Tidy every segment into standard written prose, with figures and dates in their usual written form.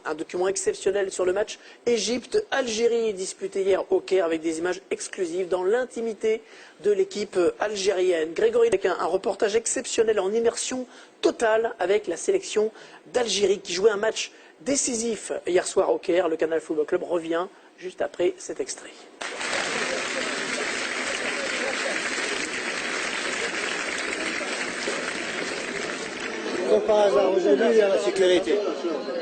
Un document exceptionnel sur le match Égypte-Algérie disputé hier au Caire avec des images exclusives dans l'intimité de l'équipe algérienne. Grégory avec un reportage exceptionnel en immersion totale avec la sélection d'Algérie qui jouait un match décisif hier soir au Caire. Le Canal Football Club revient juste après cet extrait. Comme par hasard, aujourd'hui il y a la sécurité.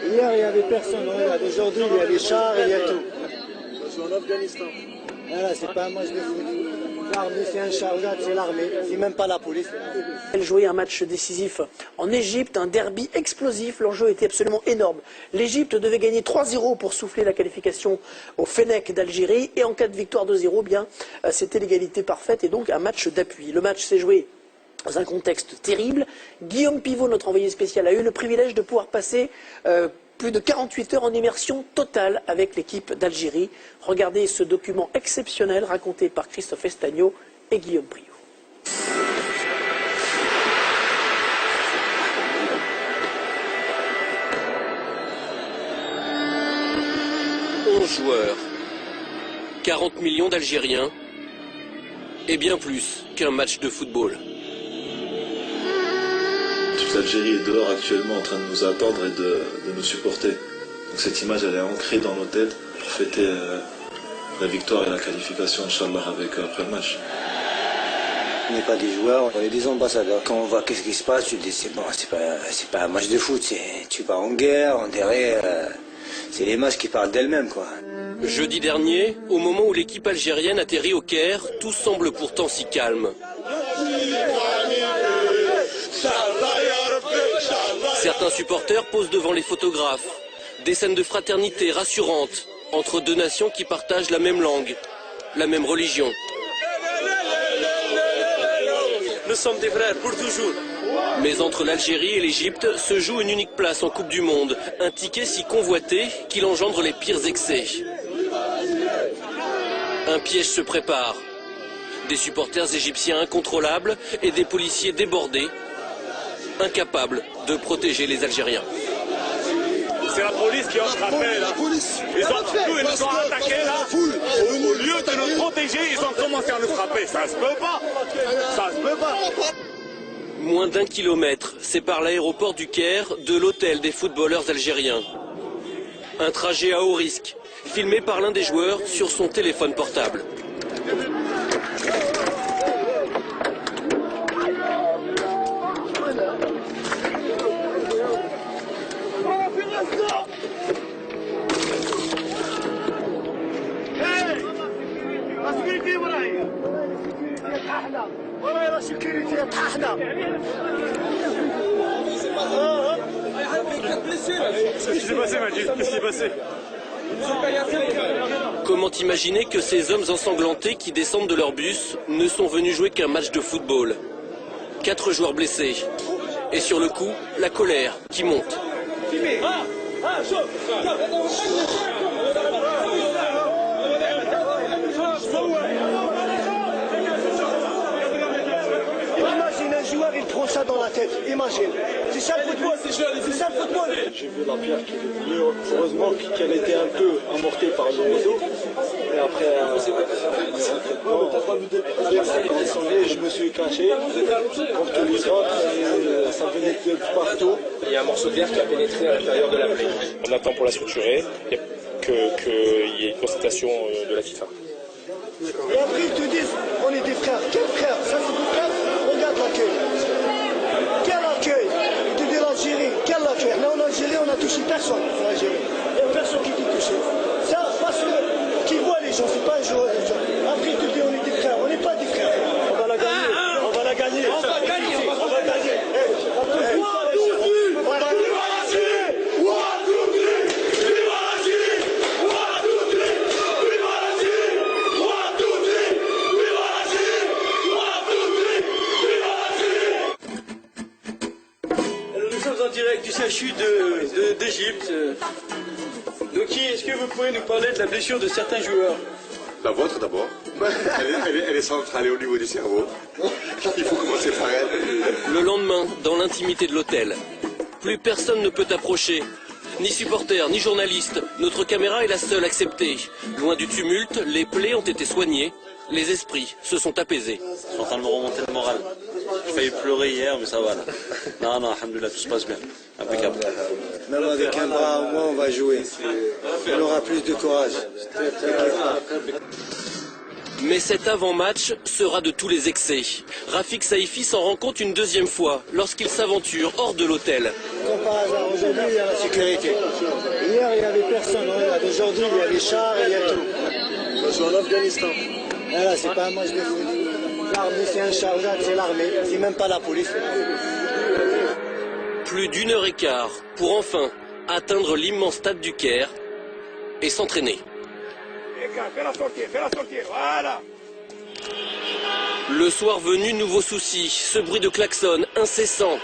Hier il n'y avait personne, regarde, aujourd'hui il y a les chars, il y a tout. C'est en Afghanistan. Voilà, c'est pas un match de foot. L'armée c'est un char, regarde, c'est l'armée, c'est même pas la police. Elle jouait un match décisif en Égypte, un derby explosif, l'enjeu était absolument énorme. L'Égypte devait gagner 3-0 pour souffler la qualification au Fennec d'Algérie et en cas de victoire 2-0, bien c'était l'égalité parfaite et donc un match d'appui. Le match s'est joué dans un contexte terrible. Guillaume Pivot, notre envoyé spécial, a eu le privilège de pouvoir passer plus de 48 heures en immersion totale avec l'équipe d'Algérie. Regardez ce document exceptionnel raconté par Christophe Estagno et Guillaume Priot. Joueurs, 40 millions d'Algériens et bien plus qu'un match de football. Toute l'Algérie est dehors actuellement en train de nous attendre et de nous supporter. Donc cette image elle est ancrée dans nos têtes pour fêter la victoire et la qualification Inch'Allah après le match. On n'est pas des joueurs, on est des ambassadeurs. Quand on voit qu'est-ce qui se passe, tu te dis c'est bon, c'est pas un match de foot, tu pars en guerre, on dirait... c'est les matchs qui parlent d'elles-mêmes, quoi. Jeudi dernier, au moment où l'équipe algérienne atterrit au Caire, tout semble pourtant si calme. Certains supporters posent devant les photographes. Des scènes de fraternité rassurantes entre deux nations qui partagent la même langue, la même religion. Nous sommes des frères pour toujours. Mais entre l'Algérie et l'Égypte se joue une unique place en Coupe du Monde, un ticket si convoité qu'il engendre les pires excès. Un piège se prépare. Des supporters égyptiens incontrôlables et des policiers débordés, incapables de protéger les Algériens. C'est la police qui a frappé là. Ils nous ont attaqués là. Au lieu de nous protéger, ils ont commencé à nous frapper. Ça se peut pas. Ça se peut pas. Moins d'1 kilomètre sépare l'aéroport du Caire de l'hôtel des footballeurs algériens. Un trajet à haut risque, filmé par l'un des joueurs sur son téléphone portable. Qu'est-ce qui s'est passé, Majid? Qu'est-ce qui s'est passé? Comment imaginer que ces hommes ensanglantés qui descendent de leur bus ne sont venus jouer qu'un match de football? 4 joueurs blessés. Et sur le coup, la colère qui monte. Imagine un joueur, il prend ça dans la tête, imagine. C'est ça le football, c'est ça le football. J'ai vu la pierre qui est venue, heureusement qu'elle était un peu amortée par le réseau. Et après, je me suis caché pour tous les autres, et ça venait de partout. Il y a un morceau d'air qui a pénétré à l'intérieur de la plaie. On attend pour la structurer et qu'il y ait une constatation de la FIFA. Et après ils te disent, on est des frères. Quels frères? Ça c'est des frères? Regarde l'accueil. Quel accueil? Ils te disent l'Algérie. Quel accueil? Là en Algérie, on n'a touché personne en Algérie. Il n'y a personne qui t'est touché. Ça, parce que qui voit les gens, c'est pas un joueur des gens. Après ils te disent, on est des frères. On n'est pas des frères. On va la gagner. On va la gagner. On va gagner. On va gagner. En direct du CHU d'Égypte. Doki, est-ce que vous pouvez nous parler de la blessure de certains joueurs? La vôtre d'abord. Elle est centrale au niveau du cerveau. Il faut commencer par elle. Le lendemain, dans l'intimité de l'hôtel, plus personne ne peut approcher. Ni supporters, ni journalistes, notre caméra est la seule acceptée. Loin du tumulte, les plaies ont été soignées, les esprits se sont apaisés. Je suis en train de me remonter le moral. J'ai failli pleurer hier, mais ça va là. Non, alhamdoulilah, tout se passe bien. Impeccable. Même avec un bras au moins, on va jouer. On aura plus de courage. Mais cet avant-match sera de tous les excès. Rafik Saïfi s'en rend compte une deuxième fois lorsqu'il s'aventure hors de l'hôtel. Comme par hasard, aujourd'hui, il y a la sécurité. Hier, il n'y avait personne. Aujourd'hui, il y a les chars, il y a tout. Je suis en Afghanistan. Voilà, c'est pas un match de foot. L'armée, c'est un chargeable, c'est l'armée. C'est même pas la police. Plus d'une heure et quart pour enfin atteindre l'immense stade du Caire et s'entraîner. Voilà. Le soir venu, nouveau souci, ce bruit de klaxon incessant.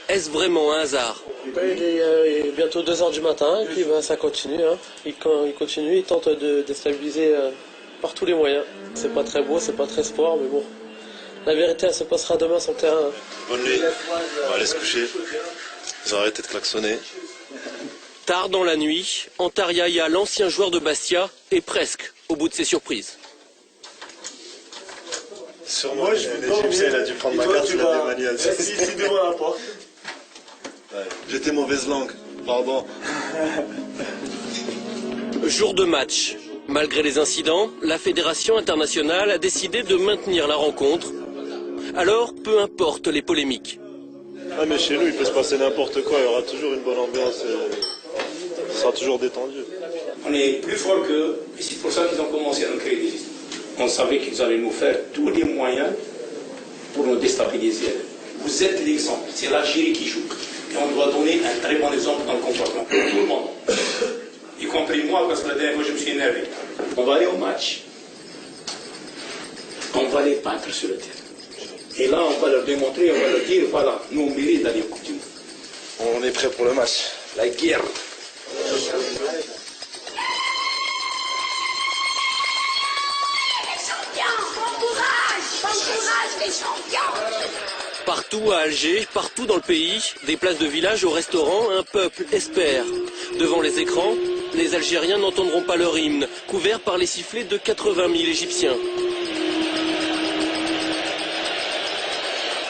Est-ce vraiment un hasard? Il est bientôt 2 h du matin et puis ça continue. Hein. Il continue, il tente de déstabiliser par tous les moyens. C'est pas très beau, c'est pas très sport, mais bon. La vérité, elle se passera demain sur le terrain. Bonne nuit, on va aller se coucher. Ils ont arrêté de klaxonner. Tard dans la nuit, Antar Yahya, l'ancien joueur de Bastia, est presque au bout de ses surprises. Sûrement, l'Égyptien, il a dû prendre ma carte, il a démanié. Si devant la porte. J'étais mauvaise langue, pardon. Jour de match. Malgré les incidents, la Fédération internationale a décidé de maintenir la rencontre. Alors, peu importe les polémiques. Ah mais chez nous, il peut se passer n'importe quoi, il y aura toujours une bonne ambiance, ce sera toujours détendu. On est plus fort qu'eux, et c'est pour ça qu'ils ont commencé à nous créer des histoires. On savait qu'ils allaient nous faire tous les moyens pour nous déstabiliser. Vous êtes l'exemple, c'est l'Algérie qui joue. Et on doit donner un très bon exemple dans le comportement pour tout le monde. Y compris moi, parce que la dernière fois je me suis énervé. On va aller au match. On va les battre sur le terrain. Et là, on va leur démontrer, on va leur dire, voilà, nous on mérite d'aller au Coupe du Monde. On est prêt pour le match. La guerre. Partout à Alger, partout dans le pays, des places de village au restaurant, un peuple espère. Devant les écrans, les Algériens n'entendront pas leur hymne, couvert par les sifflets de 80 000 Égyptiens.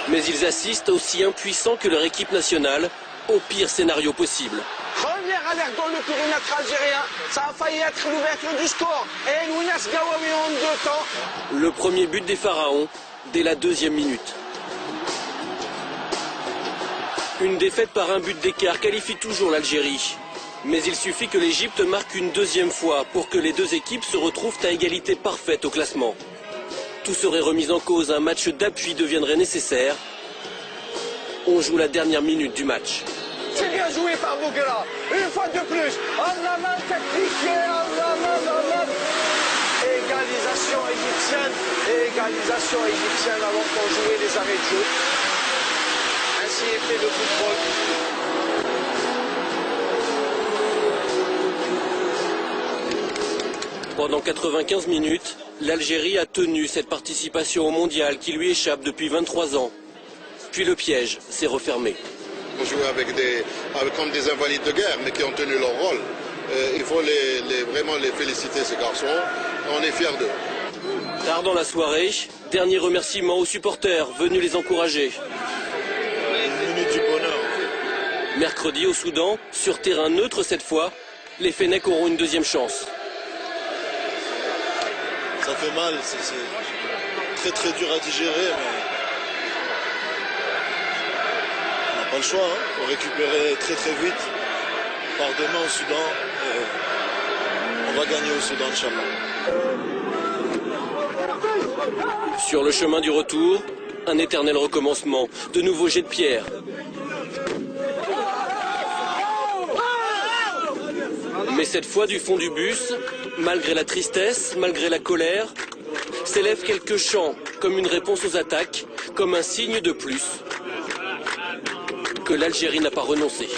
Mais ils assistent aussi impuissants que leur équipe nationale au pire scénario possible. Première alerte dans le périmètre algérien, ça a failli être l'ouverture du score. Et Lounas Gawawi en 2 temps. Le premier but des Pharaons, dès la 2e minute. Une défaite par un but d'écart qualifie toujours l'Algérie. Mais il suffit que l'Égypte marque une 2e fois pour que les deux équipes se retrouvent à égalité parfaite au classement. Tout serait remis en cause, un match d'appui deviendrait nécessaire. On joue la dernière minute du match. C'est bien joué par Bouguera, une fois de plus. Allah tactique, Allah. Égalisation égyptienne avant qu'on jouait les arrêts de jeu. Ainsi est fait le football. Pendant 95 minutes, l'Algérie a tenu cette participation au mondial qui lui échappe depuis 23 ans. Puis le piège s'est refermé. On joue comme des invalides de guerre, mais qui ont tenu leur rôle. Il faut vraiment les féliciter, ces garçons. On est fiers d'eux. Tard dans la soirée, dernier remerciement aux supporters venus les encourager. Une minute du bonheur. Mercredi au Soudan, sur terrain neutre cette fois, les Fennecs auront une 2e chance. Ça fait mal, c'est très dur à digérer, mais on n'a pas le choix. Hein. Il faut récupérer très vite. On part demain au Soudan et on va gagner au Soudan, Inch'Allah. Sur le chemin du retour, un éternel recommencement, de nouveaux jets de pierre. Mais cette fois du fond du bus, malgré la tristesse, malgré la colère, s'élèvent quelques chants, comme une réponse aux attaques, comme un signe de plus que l'Algérie n'a pas renoncé.